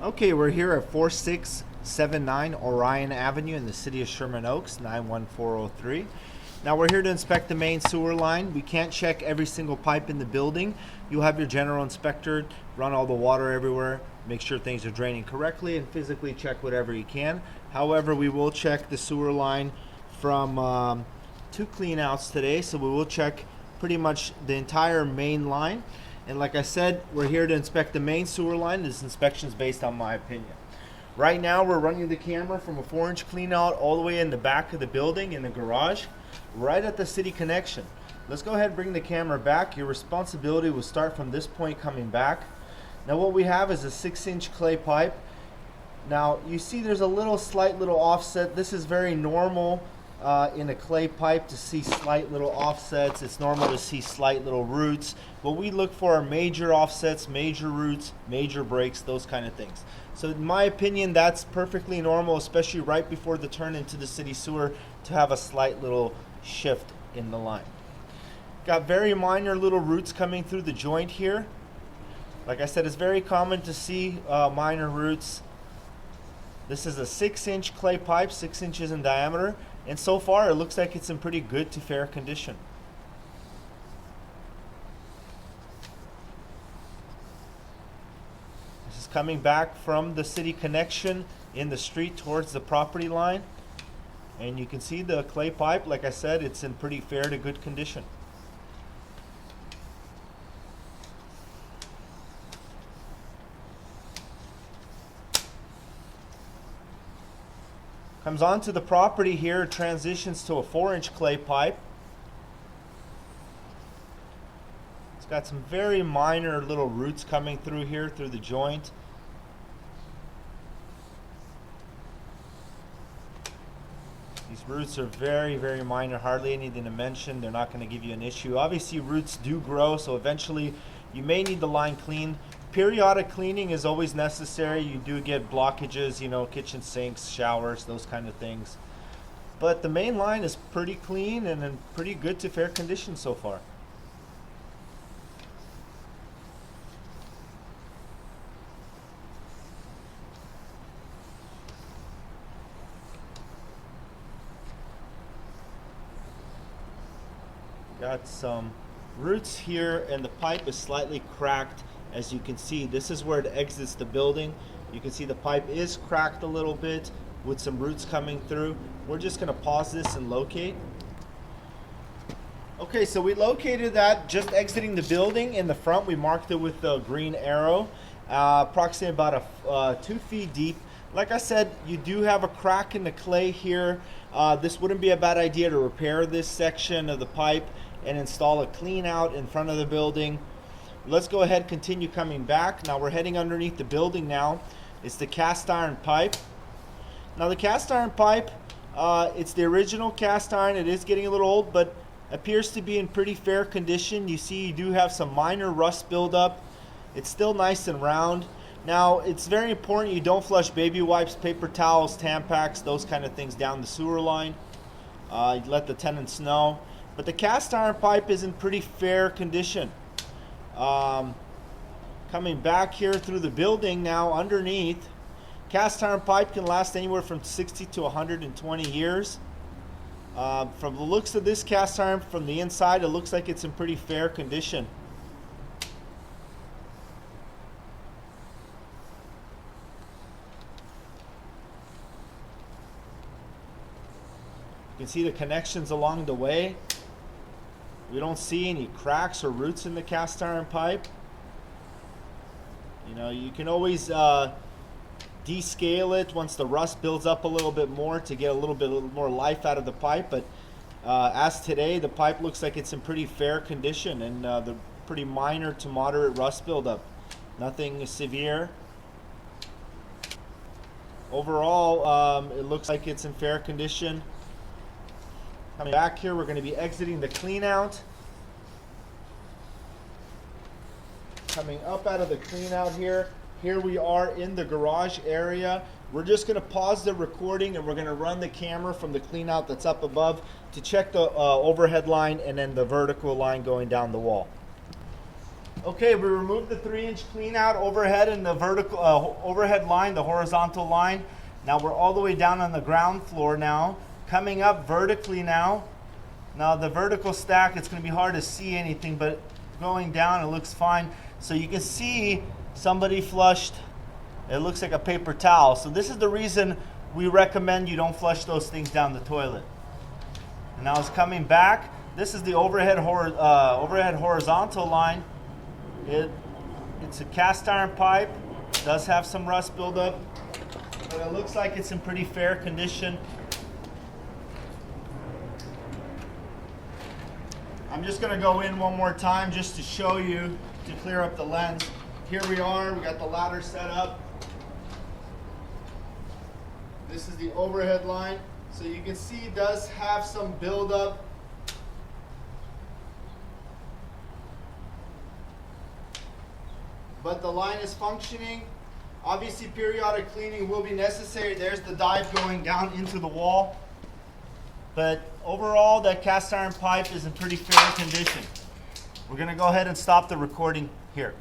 Okay, we're here at 4679 Orion Avenue in the city of Sherman Oaks, 91403. Now we're here to inspect the main sewer line. We can't check every single pipe in the building. You'll have your general inspector run all the water everywhere, make sure things are draining correctly, and physically check whatever you can. However, we will check the sewer line from 2 cleanouts today, so we will check pretty much the entire main line. And like I said, we're here to inspect the main sewer line. This inspection is based on my opinion. Right now, we're running the camera from a 4-inch cleanout all the way in the back of the building in the garage, right at the city connection. Let's go ahead and bring the camera back. Your responsibility will start from this point coming back. Now what we have is a 6-inch clay pipe. Now you see there's a slight little offset. This is very normal in a clay pipe to see slight little offsets. It's normal to see slight little roots. What we look for are major offsets, major roots, major breaks, those kind of things. So in my opinion, that's perfectly normal, especially right before the turn into the city sewer, to have a slight little shift in the line. Got very minor little roots coming through the joint here. Like I said, it's very common to see minor roots. This is a 6-inch clay pipe, 6 inches in diameter. And so far, it looks like it's in pretty good to fair condition. This is coming back from the city connection in the street towards the property line. And you can see the clay pipe, like I said, it's in pretty fair to good condition. Comes onto the property here, transitions to a 4-inch clay pipe. It's got some very minor little roots coming through here, through the joint. These roots are very, very minor, hardly anything to mention. They're not going to give you an issue. Obviously, roots do grow, so eventually you may need the line cleaned. Periodic cleaning is always necessary. You do get blockages, you know, kitchen sinks, showers, those kind of things. But the main line is pretty clean and in pretty good to fair condition so far. Got some roots here and the pipe is slightly cracked. As you can see, this is where it exits the building. You can see the pipe is cracked a little bit with some roots coming through. We're just going to pause this and locate. Okay, so we located that just exiting the building in the front. We marked it with the green arrow, approximately about 2 feet deep. Like I said, you do have a crack in the clay here. This wouldn't be a bad idea to repair this section of the pipe and install a clean out in front of the building. Let's go ahead and continue coming back. Now we're heading underneath the building now. It's the cast iron pipe. Now the cast iron pipe, it's the original cast iron. It is getting a little old, but appears to be in pretty fair condition. You see you do have some minor rust buildup. It's still nice and round. Now it's very important you don't flush baby wipes, paper towels, Tampax, those kind of things down the sewer line. You let the tenants know. But the cast iron pipe is in pretty fair condition. Coming back here through the building now underneath, cast iron pipe can last anywhere from 60 to 120 years. From the looks of this cast iron from the inside, it looks like it's in pretty fair condition. You can see the connections along the way. We don't see any cracks or roots in the cast iron pipe. You know, you can always descale it once the rust builds up a little bit more to get a little bit more life out of the pipe. But as today, the pipe looks like it's in pretty fair condition and the pretty minor to moderate rust buildup. Nothing severe. Overall, it looks like it's in fair condition. Coming back here, we're going to be exiting the clean out. Coming up out of the clean out here. Here we are in the garage area. We're just going to pause the recording and we're going to run the camera from the clean out that's up above to check the overhead line and then the vertical line going down the wall. Okay, we removed the 3-inch clean out overhead and the vertical overhead line, the horizontal line. Now we're all the way down on the ground floor now. Coming up vertically now. Now the vertical stack, it's going to be hard to see anything, but going down it looks fine. So you can see somebody flushed, it looks like a paper towel. So this is the reason we recommend you don't flush those things down the toilet. And now it's coming back. This is the overhead horizontal line. It's a cast iron pipe, does have some rust buildup, but it looks like it's in pretty fair condition. I'm just going to go in one more time just to show you, to clear up the lens. Here we are, we got the ladder set up. This is the overhead line, so you can see it does have some buildup. But the line is functioning. Obviously periodic cleaning will be necessary. There's the dive going down into the wall. But overall that cast iron pipe is in pretty fair condition. We're going to go ahead and stop the recording here.